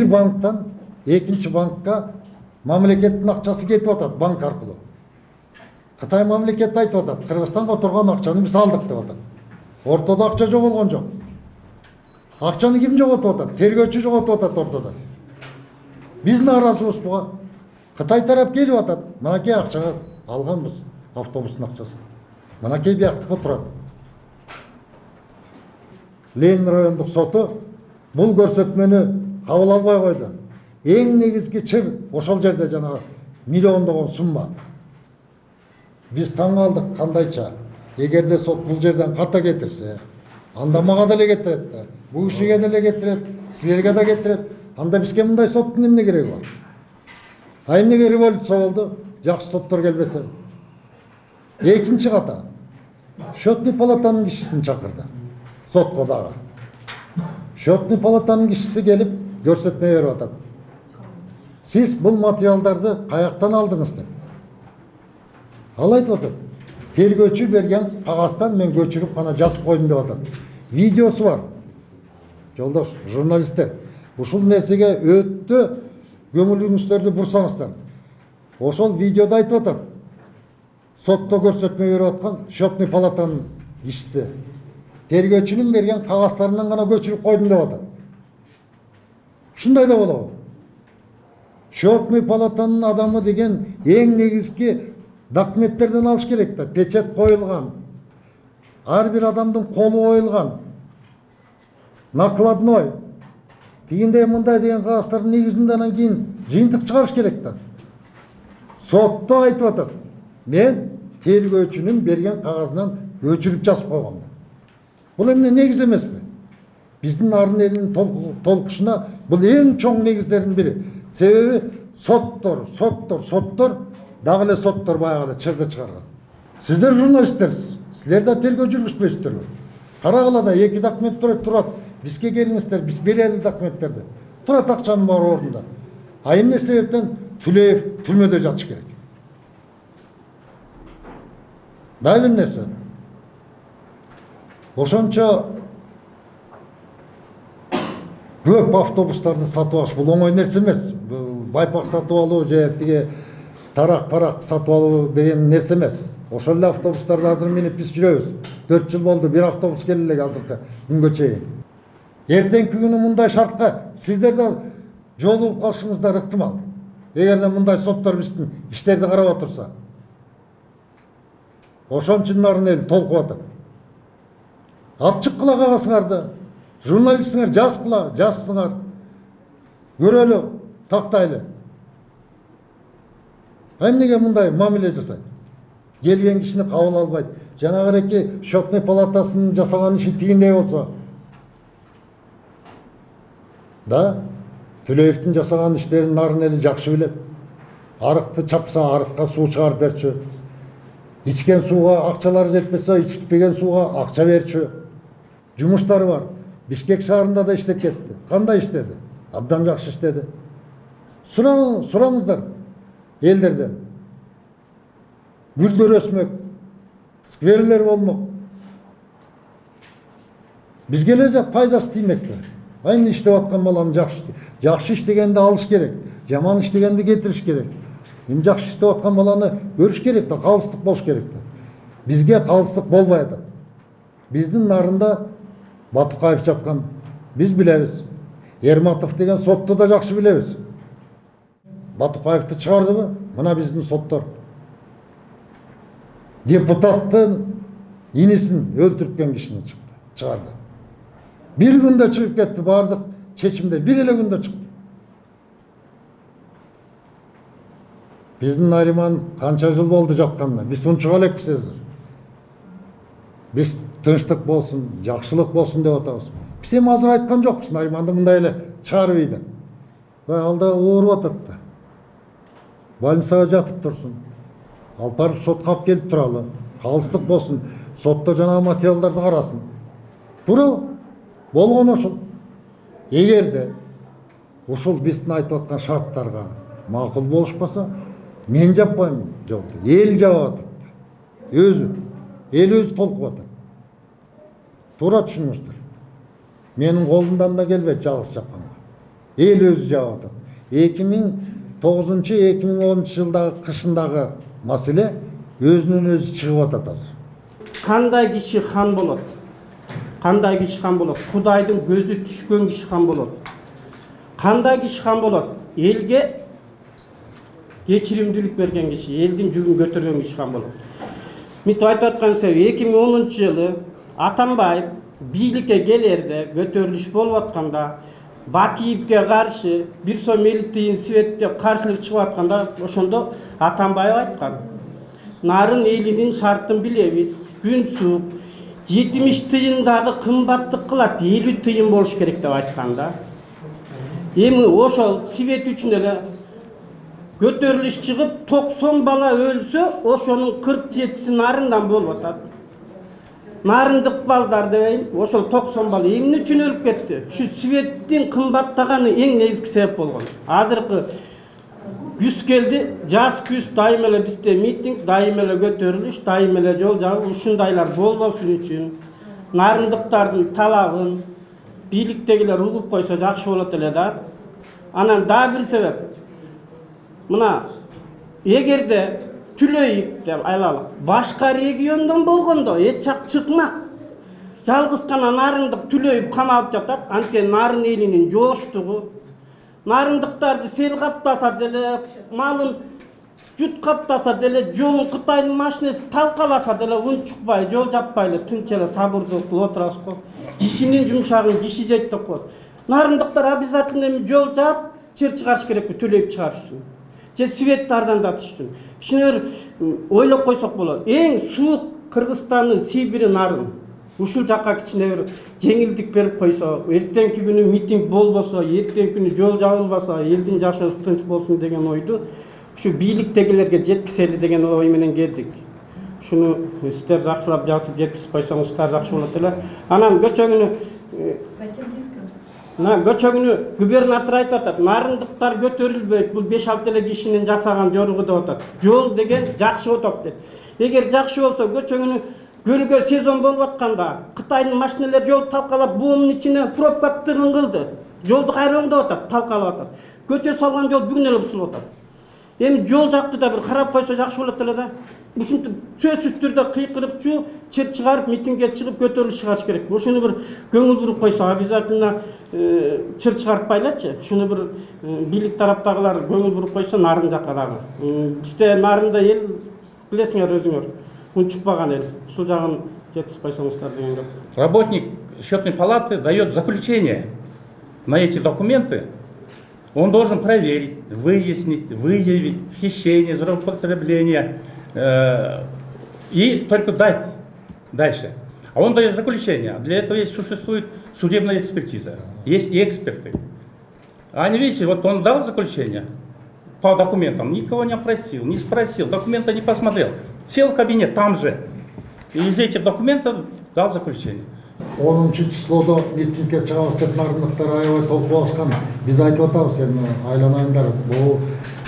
бир банктан экинчи банкка мамлекеттин акчасы кетип атат банк аркылуу. Кытай мамлекети айтып атат, Кыргызстанга турган акчаны биз алдык деп атат. Ортодо акча жоголгон жок. Акчаны ким жоготуп атат? Тергөөчү жоготуп атат ортодо. Биз нааразыбыз буга. Кытай тарап келип атат. Мынакей акчага алганбыз автобустун акчасын. Мынакей бияктыкы турат. Ленин райондук соту бул көрсөтмөнү кабыл албай койду. Эң негизги чыр ошол жерде жанагы миллиондогон сумма. Биз таң калдык кандайча. Эгерде сот бул жерден ката кетирсе, анда мага деле кетирет да. Бул кишиге деле кетирет, силерге да кетирет. Анда бизге мындай соттун эмне кереги бар? А эмнеге революция болду? Жакшы соттор келбесе. Экинчи ката. Счетный палатанын кишисин чакырды. Сотко дагы. Счетный палатанын кишиси келип көрсөтмө берип атат. Сиз бул материалдарды каяктан алдыңыз деп. Ал айтып атат. Тергөөчү берген кагаздан мен көчүрүп гана жазып койдум деп атат. Видеосу бар. Жолдош, журналисттер, ушул нерсеге өтө көңүлүңүздөрдү бурсаңыздар. Ошол видеода айтып атат. Сотто көрсөтмө берип аткан счетный палатанын кишиси тергөөчүнүн берген кагаздарынан гана көчүрүп койдум деп атат. Ушундай да болобу? Счетный палатанын адамы деген эң негизги документтерден алыш керек да. Печать коюлган. Ар бир адамдын колу коюлган. Накладной. Тигиндей мындай деген кагазтардын негизинде анан кийин жыйынтык чыгарыш керек да. Сотто айтып атат. Мен тергөөчүнүн берген кагазынан өчүрүп жазып койгом. Бул эмне негиз эмеспи? Биздин арын элинин толкушуна бул эң чоң негиздердин бири. Себеби соттор дагы эле соттор баягыда чырды чыгарган. Сиздер журналисттерсиз. Силер да тергөө жүргүзбөйсүздөрбү? Карагылада эки документ турат. Бизге келиңиздер, биз берели документтерди. Турат акчанын бар ордунда. А эмне себептен Түлеев түрмөдө жатыш керек? Дагы бир нерсе. Ошончо көп автобустарды сатып алыш бул оңой нерсе эмес. Бул байпак сатып алуу же тиги тарак сатып алуу деген нерсе эмес. Ошол эле автобустарды азыр минип биз жүрөбүз. 4 жыл болду, бир автобус келе элек азыркы күнгө чейин. Эртеңки күнү мындай шартка сиздер да жолугуп калышыңыздар ыктымал. Эгерде мындай соттор биздин иштерди карап отурса. Ошон үчүн арын эл толкуп атат. Апчык кыла кагасыңарды. Журналистсиңер, жазсыңар. Көрөлү, тактайлы. Эмнеге мындай мамиле жасайт? Келген кишини кабыл албайт. Жанагы счетный палатасынын жасаган иши тигиндей болсо. Да, Түлеевдин жасаган иштерин нарын эли жакшы билет. Арыкты чапса, арыкка суу чыгарып берчү. Ичкен сууга акчалары жетпесе, ичпеген сууга акча берчү. Жумуштары бар. Бишкек шаарында да иштеп кетти. Кандай иштеди? Абдан жакшы иштеди. Сураңыздар элдерден. Гүлдөр өсмөк, скверлер болмок. Бизге эле пайдасы тиймекти. Айны иштеп аткан баланы жакшы иштегенди алыш керек, жаман иштегенди кетириш керек. Эми жакшы иштеп аткан баланы көрүш керек да, калыстык болуш керек да. Бизге калыстык болбой атат. Биздин нарында Батукаев жаткан, биз билебиз. Эрматов деген сотту да жакшы билебиз. Батукаевди чыгардыбы? Мына биздин соттор. Депутаттын инисин өлтүрткөн кишини чыгарды. Бир күндө чыгып кетти, бардык чечимде бир эле күндө чыкты. Биздин Нариман канча жыл болду жатканда, биз унчуга элекпиз азыр. Биз тынчтык болсун, жакшылык болсун деп атабыз. Биз эми азыр айткан жокпуз Нариманды мындай эле чыгарып ийден. Ал да ооруп атат да. Больницага жатып турсун. Алып барып сотко алып келип туралы. Калыстык болсун, сотто жанагы материалдарды карасын. Туурабы? Болгон ошол. Эгерде ушул биздин айтып аткан шарттарга макул болушпаса, мен жаппайм жолду. Эл жабып атат. Эл өзү толкуп атат. Туура түшүнүңүздөр. Менин колумдан да келбейт жалгыз жапканга. эл өзү жаап атат. 2009-2010 жылдагы кышындагы маселе өзүнөн өзү чыгып атат азыр. Кандай киши хан болот? Кандай киши хан болот? Кудайдын көзү түшкөн киши хан болот. Кандай киши хан болот? Элге кечиримдүүлүк берген киши, элдин жүгүн көтөргөн киши хан болот. Мынтип айтып аткан себеби 2010 жылы Атамбаев бийликке келерде, көтөрүлүш болуп атканда, Бакиевке каршы бир сом 50 тыйын свет деп каршылык чыгып атканда, ошондо Атамбаев айткан: нарын элинин шартын билебиз, күн суук, 70 тыйын дагы кымбаттык кылат, 50 тыйын болуш керек деп айтканда. Эми ошол свет үчүн эле көтөрүлүш чыгып 90 бала өлсө, ошонун 47си нарындан болуп атат. Нарындык балдар дейин, ошол 90 бала эмне үчүн өлүп кетти? Ушу светтин кымбаттаганы эң негизги себеп болгон. Азыркы күз келди, жаз күз дайым эле бизде митинг, дайым эле көтөрүлүш, дайым эле жол жабуу, ушундайлар болбосун үчүн нарындыктардын талабын бийликтегилер угуп койсо жакшы болот эле да. Анан дагы бир себеп. Мына эгерде Түлөйүп деп айлалык башка региондон болгондо эч жак чыкмак. Жалгыз гана нарындык Түлөйүп камалып жатат. Анткени нарын элинин жооштугу, нарындыктарды сел каптаса деле, малын жут каптаса деле, жолун Кытайдын машинеси талкаласа деле ун чукпай, жол жаппай эле тынч эле сабырдуулуктуу отурасыз го. Кишинин жумшагын киши жейт деп коет. Нарындыктар обязательно жол жаап, чыр чыгарыш керекпи Түлөйүп чыгарыш үчүн. Же светти арзандатыш үчүн. Кичине ойлоп койсок болот. Эң суук Кыргызстандын Сибири нарын. Ушул жакка кичине бир жеңилдик берип койсо, эртеңки күнү митинг болбосо, эртеңки күнү жол жабылбаса, элдин жашоосу тынч болсун деген ойду ушу бийликтегилерге жеткизели деген ой менен келдик. Ушуну сиздер жакшылап жазып жеткизип койсоңуздар жакшы болот эле. Анан көчөгүнү губернатор айтып атат, нарындыктар көтөрүлбөйт, бул 5-6 эле кишинин жасаган жоругу деп атат. Жол деген жакшы отоп дейт. Эгер жакшы болсо, көчөгүнү көлгө сезон болуп атканда, Кытайдын машиналар жол талкалап, буунун ичине пробка тырын кылды. Жолду кайра оңдоп атат, талкалап атат. Көчө салган жол бүгүн эле бузулуп атат. Эми жол жакты да бир карап койсо жакшы болот эле да. Ушинтип сөзсүз түрдө кыйкырыпчу чыр чыгарып митингге чыгып көтөрүлүш чыгарыш керек. Ушуну бир көңүл буруп койсо, обязательно чыр чыгарпайлачы. Ушуну бир бийлик тараптагылар көңүл буруп койсо, нарын жакка дагы. Бизде нарында эл билесиңер өзүңөр, унчукпаган эл. Ушул жагын жеткизип койсоңуздар деген көп. Работник счетной палаты дает заключение на эти документы. Он должен проверить, выяснить, выявить хищение, злоупотребление и только дать дальше. А он дает заключение. Для этого существует судебная экспертиза. Есть и эксперты. А они, видите, вот он дал заключение по документам, никого не опросил, не спросил, документы не посмотрел. Сел в кабинет там же и из этих документов дал заключение. 10 числода митингке чыгабыз деп нарындыктар аябай толкулашкан. Биз айтып атабыз, эми айланайындар, бул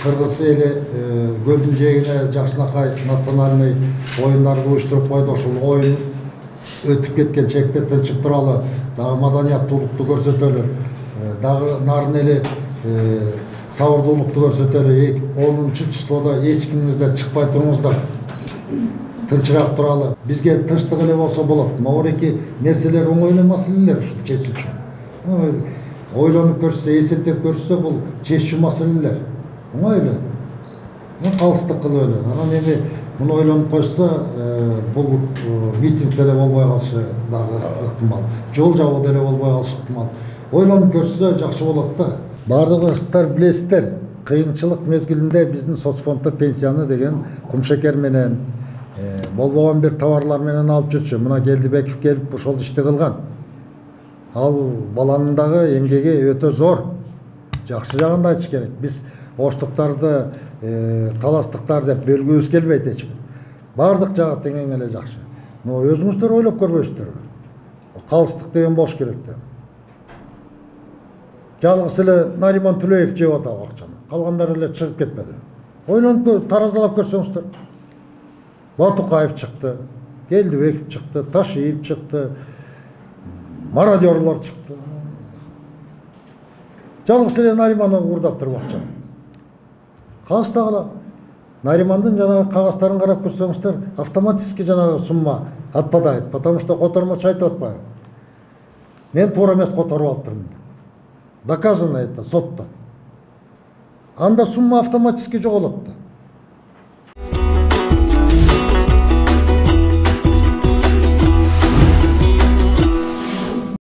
кыргыз эли көлдүн жээгине жакшынакай национальный оюндарды уюштуруп койду. Ошол оюн өтүп кеткен чекте тынчып туралы, дагы маданияттуулукту көрсөтөлү, дагы нарын эли сабырдуулукту көрсөтөлү. 10 числода эч кимиңиздер чыкпай туруңуздар. Тынчыраак туралы. Бизге тынчтык эле болсо болот. Могуреки нерселер оңой эле маселелер ушу чечүүчү. Ойлонуп көрсө, эсептеп көрсө, бул чечүү маселелер. Оңой эле. Калыстык кылып эле. Анан эми муну ойлонуп койсо, бул митинг деле болбой калышы дагы ыктымал. Жол жабуу деле болбой калышы ыктымал. Ойлонуп көрсө жакшы болот да. Бардыгыңыздар билесиздер, кыйынчылык мезгилинде биздин соцфонддо пенсияны деген кумшекер менен болбогон бир товарлар менен алып жүрчү. Мына Келдибеков келип ошол ишти кылган. Ал баланын дагы эмгеги өтө зор. Жакшы жагын да айтыш керек. Биз оштуктарды, таластыктар деп бөлгүбүз келбейт эчбир. Бардык жагы тең эле жакшы. Но өзүңүздөр ойлоп көрбөйсүздөрбү? Калыстык деген болуш керек да. Жалгыз эле Нариман Түлөев жеп атат акчаны. Калгандар эле чыгып кетпеди. Ойлонуп таразалап көрсөңүздөр. Батукаев чыкты, Келдибеков чыкты, Ташиев чыкты, мародерлор чыкты. жалғыз эле Нариманы уурдап туруп акчаны. Калыстагыла Наримандын жанагы кагаздарын карап көрсөңүздөр, автоматически жанагы сумма отпадает, потому что котормочу айтып атпайбы. Мен туура эмес которуп алыптырмын. Доказано это сотто. Анда сумма автоматически жоголот да.